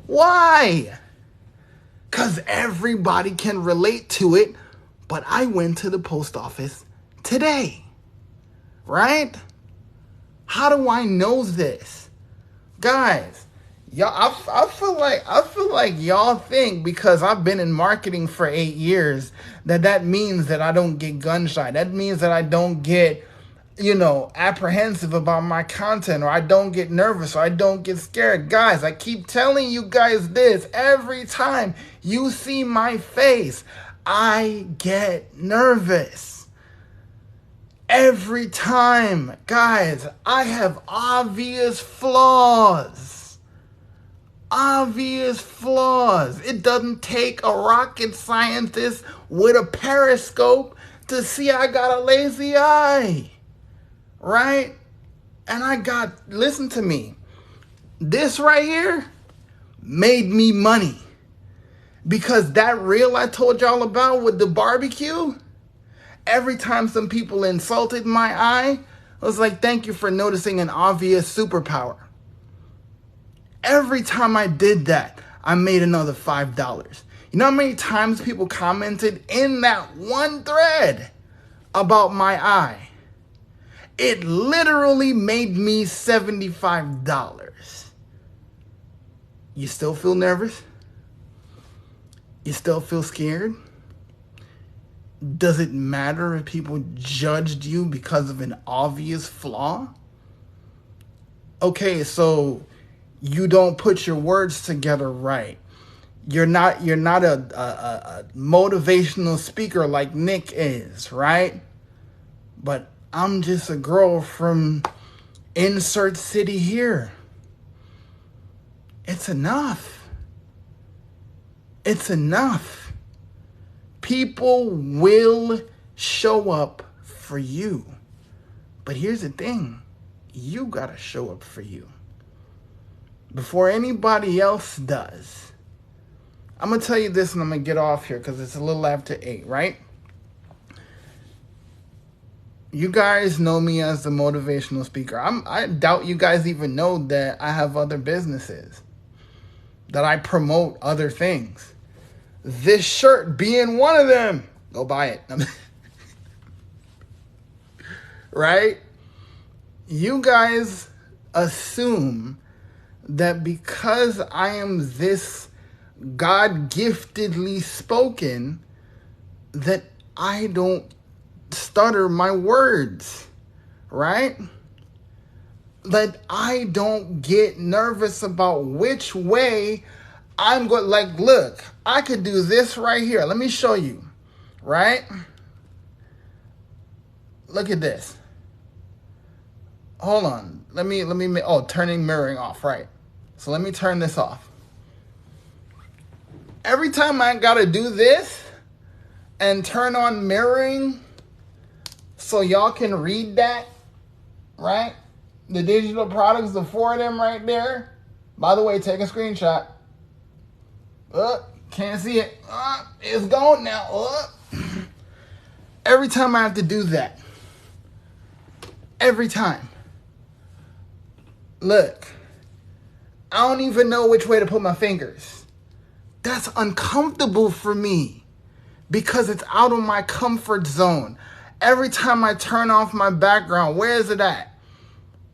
Why? Because everybody can relate to it, but I went to the post office today, right? How do I know this? Guys, y'all, I feel like y'all think because I've been in marketing for 8 years that means that I don't get gun shy. That means that I don't get apprehensive about my content, or I don't get nervous, or I don't get scared. Guys, I keep telling you guys this every time you see my face. I get nervous. Every time. Guys, I have obvious flaws. Obvious flaws. It doesn't take a rocket scientist with a periscope to see I got a lazy eye. Right? And listen to me. This right here made me money. Because that reel I told y'all about with the barbecue, every time some people insulted my eye, I was like, thank you for noticing an obvious superpower. Every time I did that, I made another $5. You know how many times people commented in that one thread about my eye? It literally made me $75. You still feel nervous? You still feel scared? Does it matter if people judged you because of an obvious flaw? Okay, so you don't put your words together right. You're not a motivational speaker like Nick is, right? But I'm just a girl from insert city here. It's enough. It's enough. People will show up for you. But here's the thing. You gotta show up for you before anybody else does. I'm gonna tell you this and I'm gonna get off here because it's a little after 8, right? You guys know me as the motivational speaker. I doubt you guys even know that I have other businesses, that I promote other things. This shirt being one of them. Go buy it. Right? You guys assume that because I am this God-giftedly spoken, that I don't stutter my words, right? That I don't get nervous about which way I'm going. Like, look, I could do this right here. Let me show you, right? Look at this. Hold on. Let me, turning mirroring off, right? So let me turn this off. Every time I gotta do this and turn on mirroring so y'all can read that, right? The digital products, the 4 of them right there. By the way, take a screenshot. Can't see it. It's gone now. Every time I have to do that. Every time. Look. I don't even know which way to put my fingers. That's uncomfortable for me because it's out of my comfort zone. Every time I turn off my background, where is it at?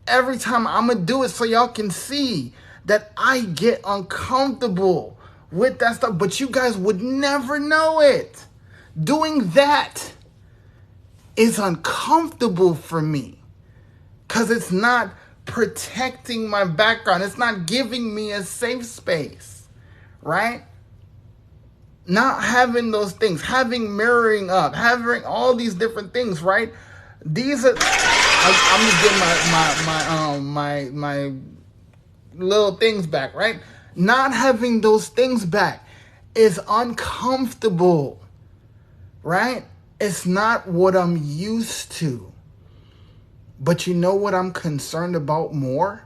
Every time I'm going to do it so y'all can see that I get uncomfortable with that stuff. But you guys would never know it. Doing that is uncomfortable for me because it's not protecting my background. It's not giving me a safe space, right? Not having those things, having mirroring up, having all these different things, right? These are, I'm just getting my little things back, right? Not having those things back is uncomfortable, right? It's not what I'm used to. But you know what I'm concerned about more?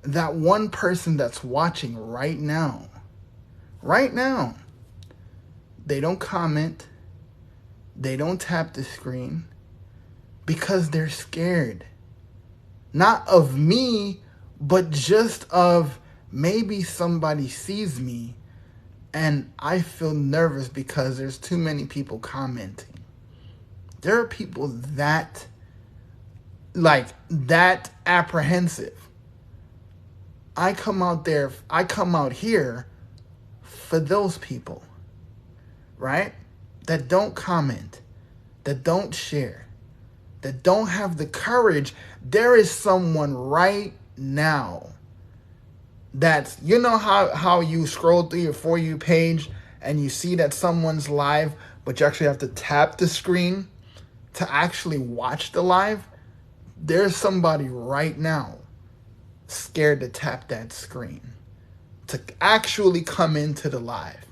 That one person that's watching right now, they don't comment, they don't tap the screen because they're scared. Not of me, but just of maybe somebody sees me and I feel nervous because there's too many people commenting. There are people that apprehensive. I come out here for those people, right? That don't comment, that don't share, that don't have the courage, there is someone right now that's, you know how you scroll through your For You page and you see that someone's live, but you actually have to tap the screen to actually watch the live? There's somebody right now scared to tap that screen to actually come into the live.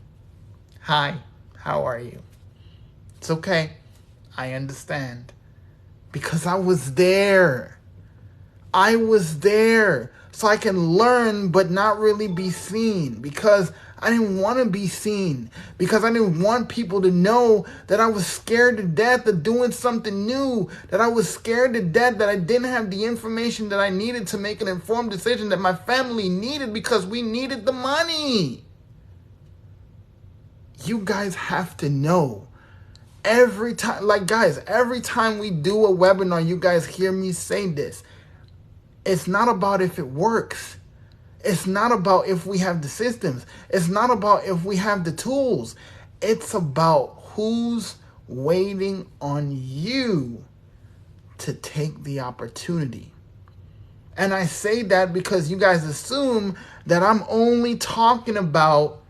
Hi, how are you? It's okay. I understand. Because I was there. I was there. So I can learn but not really be seen. Because I didn't want to be seen. Because I didn't want people to know that I was scared to death of doing something new. That I was scared to death that I didn't have the information that I needed to make an informed decision that my family needed because we needed the money. You guys have to know. Every time, like guys, every time we do a webinar, you guys hear me say this. It's not about if it works. It's not about if we have the systems. It's not about if we have the tools. It's about who's waiting on you to take the opportunity. And I say that because you guys assume that I'm only talking about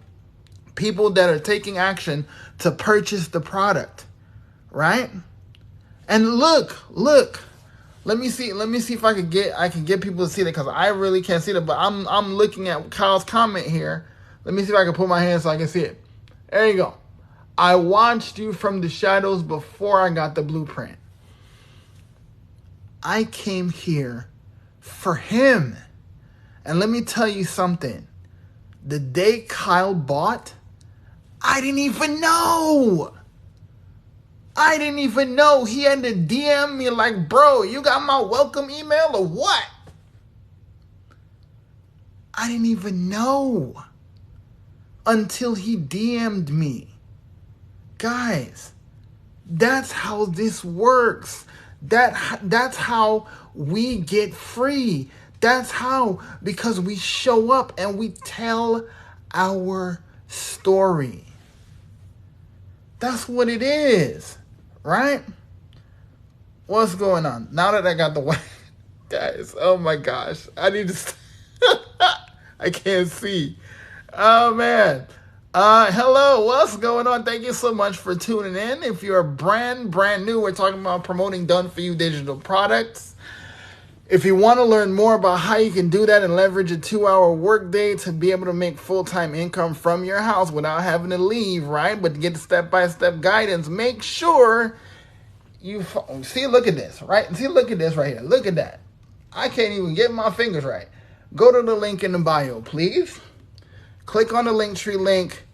people that are taking action to purchase the product, right? And look. Let me see if I can get people to see that, because I really can't see that. But I'm looking at Kyle's comment here. Let me see if I can put my hand so I can see it. There you go. I watched you from the shadows before I got the blueprint. I came here for him. And let me tell you something. The day Kyle bought, I didn't even know. He had to DM me like, bro, you got my welcome email or what? I didn't even know until he DM'd me. Guys, that's how this works. That's how we get free. That's how, because we show up and we tell our story. That's what it is, right? What's going on? Now that I got the white, guys, oh my gosh, I need to, I can't see. Oh man. Hello, what's going on? Thank you so much for tuning in. If you're brand new, we're talking about promoting done-for-you digital products. If you want to learn more about how you can do that and leverage a 2-hour workday to be able to make full-time income from your house without having to leave, right? But to get the step-by-step guidance, make sure you see, look at this, right? See, look at this right here. Look at that. I can't even get my fingers right. Go to the link in the bio, please. Click on the Linktree link.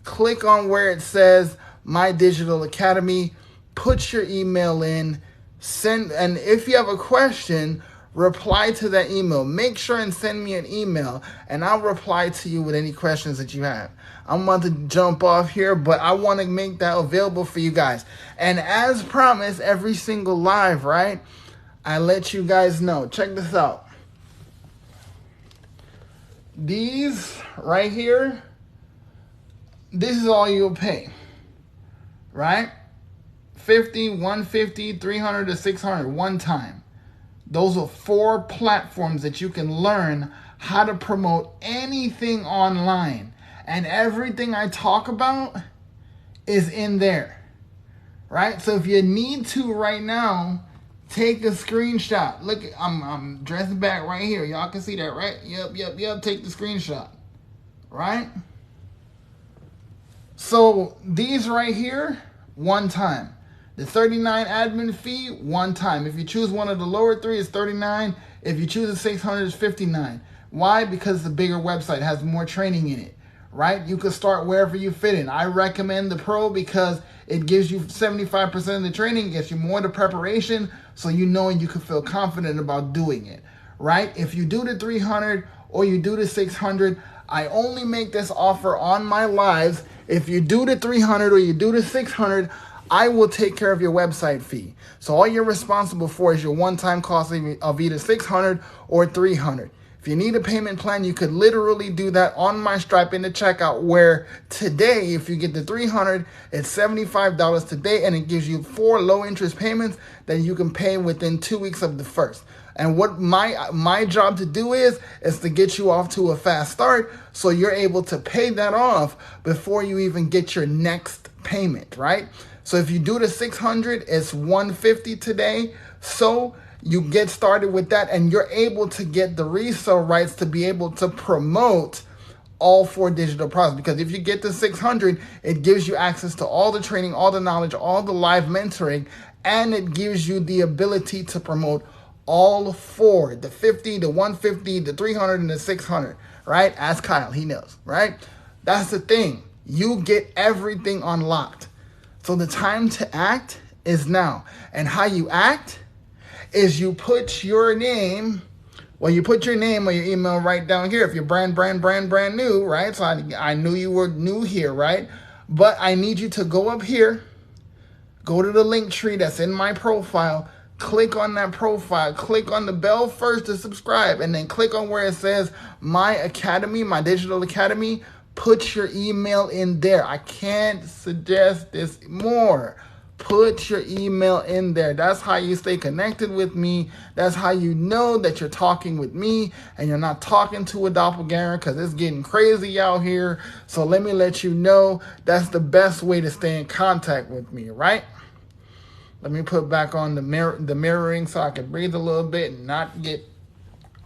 Click on where it says My Digital Academy. Put your email in. Send, and if you have a question, reply to that email. Make sure and send me an email, and I'll reply to you with any questions that you have. I'm about to jump off here, but I want to make that available for you guys. And as promised, every single live, right? I let you guys know. Check this out. These right here, this is all you'll pay, right? 50, 150, 300 to 600 one time. Those are 4 platforms that you can learn how to promote anything online. And everything I talk about is in there, right? So if you need to right now, take a screenshot. Look, I'm dressing back right here. Y'all can see that, right? Yep. Take the screenshot, right? So these right here, one time. The $39 admin fee, one time. If you choose one of the lower 3, it's $39. If you choose the 600, it's $59. Why? Because it's a bigger website, it has more training in it, right? You can start wherever you fit in. I recommend the Pro because it gives you 75% of the training, gets you more of the preparation, so you know and you can feel confident about doing it, right? If you do the 300 or you do the 600, I only make this offer on my lives. If you do the 300 or you do the 600, I will take care of your website fee. So all you're responsible for is your one-time cost of either 600 or 300. If you need a payment plan, you could literally do that on my Stripe in the checkout, where today, if you get the 300, it's $75 today, and it gives you 4 low interest payments that you can pay within 2 weeks of the first. And what my job to do is to get you off to a fast start, so you're able to pay that off before you even get your next payment, right? So if you do the 600, it's 150 today. So you get started with that, and you're able to get the resale rights to be able to promote all 4 digital products. Because if you get the 600, it gives you access to all the training, all the knowledge, all the live mentoring, and it gives you the ability to promote all 4, the 50, the 150, the 300, and the 600, right? Ask Kyle, he knows, right? That's the thing. You get everything unlocked. So the time to act is now. And how you act is you put your name, you put your name or your email right down here. If you're brand new, right? So I knew you were new here, right? But I need you to go up here, go to the link tree that's in my profile, click on that profile, click on the bell first to subscribe, and then click on where it says My Academy, My Digital Academy. Put your email in there. I can't suggest this more. Put your email in there. That's how you stay connected with me. That's how you know that you're talking with me and you're not talking to a doppelganger, because it's getting crazy out here. So let me let you know that's the best way to stay in contact with me, right? Let me put back on the mirroring so I can breathe a little bit and not get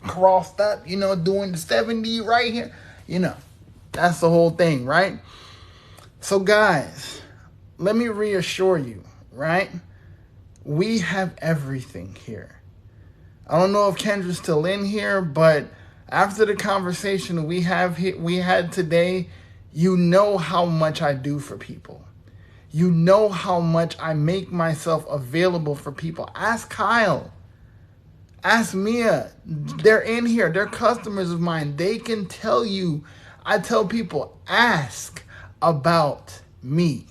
crossed up, doing the 70 right here. That's the whole thing, right? So guys, let me reassure you, right? We have everything here. I don't know if Kendra's still in here, but after the conversation we had today, you know how much I do for people. You know how much I make myself available for people. Ask Kyle. Ask Mia. They're in here. They're customers of mine. They can tell you. I tell people, ask about me.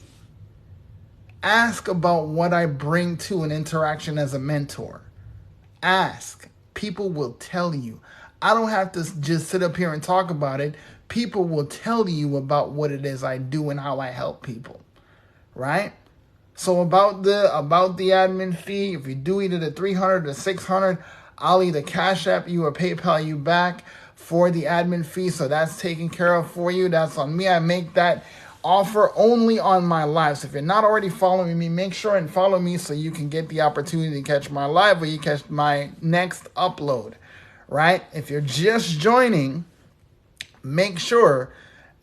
Ask about what I bring to an interaction as a mentor. Ask. People will tell you. I don't have to just sit up here and talk about it. People will tell you about what it is I do and how I help people. Right? So about the admin fee, if you do either the 300 or 600, I'll either Cash App you or PayPal you back for the admin fee. So that's taken care of for you. That's on me. I make that offer only on my live. So if you're not already following me, make sure and follow me so you can get the opportunity to catch my live or you catch my next upload. Right? If you're just joining, make sure.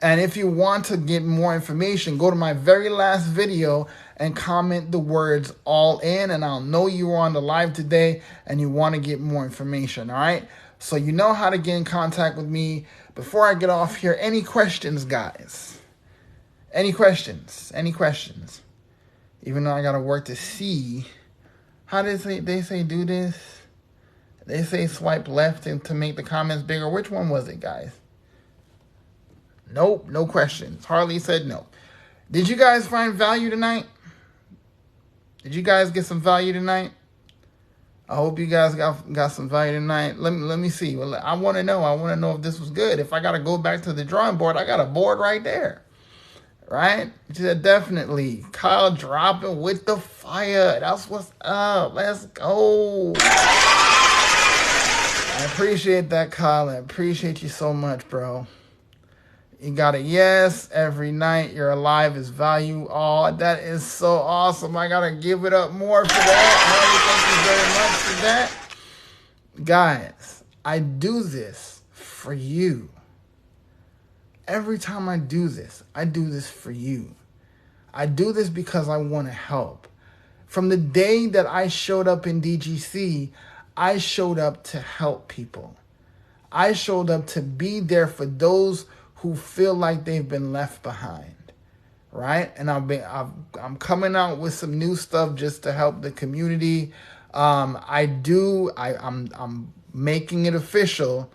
And if you want to get more information, go to my very last video and comment the words all in, and I'll know you were on the live today and you want to get more information. All right. So you know how to get in contact with me. Before I get off here, any questions, guys? Any questions? Any questions? Even though I got to work to see. How did they say do this? They say swipe left to make the comments bigger. Which one was it, guys? Nope, no questions. Harley said no. Did you guys find value tonight? Did you guys get some value tonight? I hope you guys got some value tonight. Let me see. Well, I want to know. I want to know if this was good. If I got to go back to the drawing board, I got a board right there. Right? She said definitely. Kyle dropping with the fire. That's what's up. Let's go. I appreciate that, Kyle. I appreciate you so much, bro. You got a yes every night. You're alive is value. Oh, that is so awesome. I got to give it up more for that. Thank you very much for that. Guys, I do this for you. Every time I do this for you. I do this because I want to help. From the day that I showed up in DGC, I showed up to help people. I showed up to be there for those who feel like they've been left behind, right? And I'm coming out with some new stuff just to help the community. I'm making it official.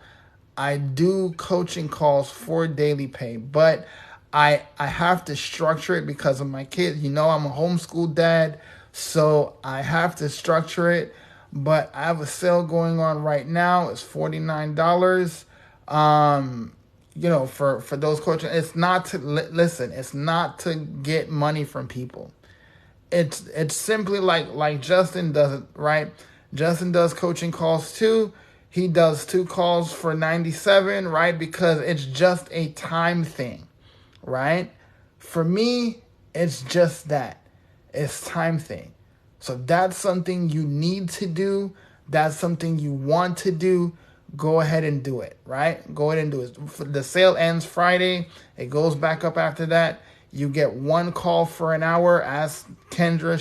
I do coaching calls for daily pay, but I have to structure it because of my kids. I'm a homeschool dad, so I have to structure it. but I have a sale going on right now. It's $49. Um, for those coaching, it's not to listen. It's not to get money from people. It's simply like Justin does it, right? Justin does coaching calls too. He does 2 calls for 97, right? Because it's just a time thing, right? For me, it's just that. It's time thing. So that's something you need to do. That's something you want to do. Go ahead and do it, right? Go ahead and do it. The sale ends Friday. It goes back up after that. You get 1 call for an hour. Ask Kendra.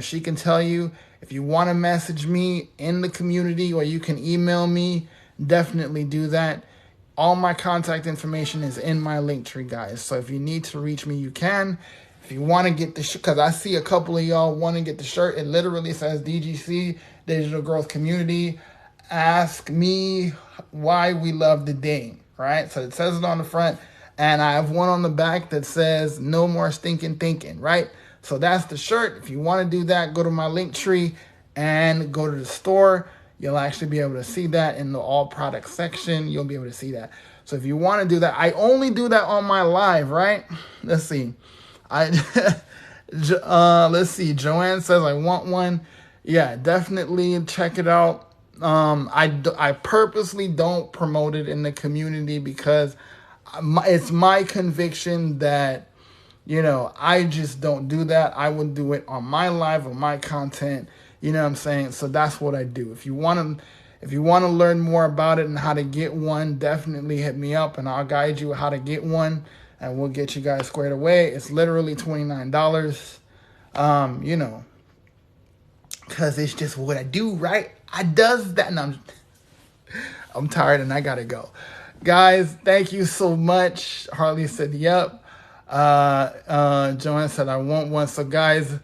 She can tell you. If you want to message me in the community or you can email me, definitely do that. All my contact information is in my link tree, guys. So if you need to reach me, you can. If you want to get the shirt, because I see a couple of y'all want to get the shirt. It literally says DGC, Digital Growth Community. Ask me why we love the Dame, right? So it says it on the front. And I have one on the back that says no more stinking thinking, right? So that's the shirt. If you want to do that, go to my link tree and go to the store. You'll actually be able to see that in the all products section. You'll be able to see that. So if you want to do that, I only do that on my live, right? Let's see. Let's see. Joanne says I want one. Yeah, definitely check it out. I purposely don't promote it in the community because it's my conviction that I just don't do that. I would do it on my live or my content. You know what I'm saying? So that's what I do. If you want to learn more about it and how to get one, definitely hit me up and I'll guide you how to get one and we'll get you guys squared away. It's literally $29. Cause it's just what I do, right? I does that. And I'm tired and I gotta go. Guys, thank you so much. Harley said, yep. Joanne said, I want one. So guys,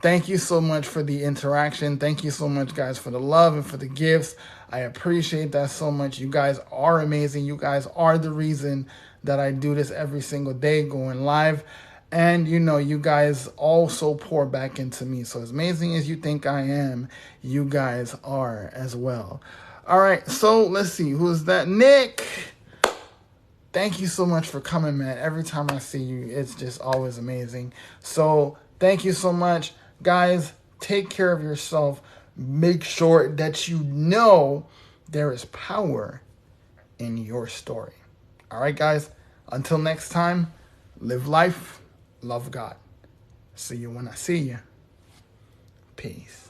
thank you so much for the interaction. Thank you so much, guys, for the love and for the gifts. I appreciate that so much. You guys are amazing. You guys are the reason that I do this every single day going live. And, you guys also pour back into me. So as amazing as you think I am, you guys are as well. All right, so let's see. Who's that? Nick! Thank you so much for coming, man. Every time I see you, it's just always amazing. So thank you so much. Guys, take care of yourself. Make sure that you know there is power in your story. All right, guys. Until next time, live life, love God. See you when I see you. Peace.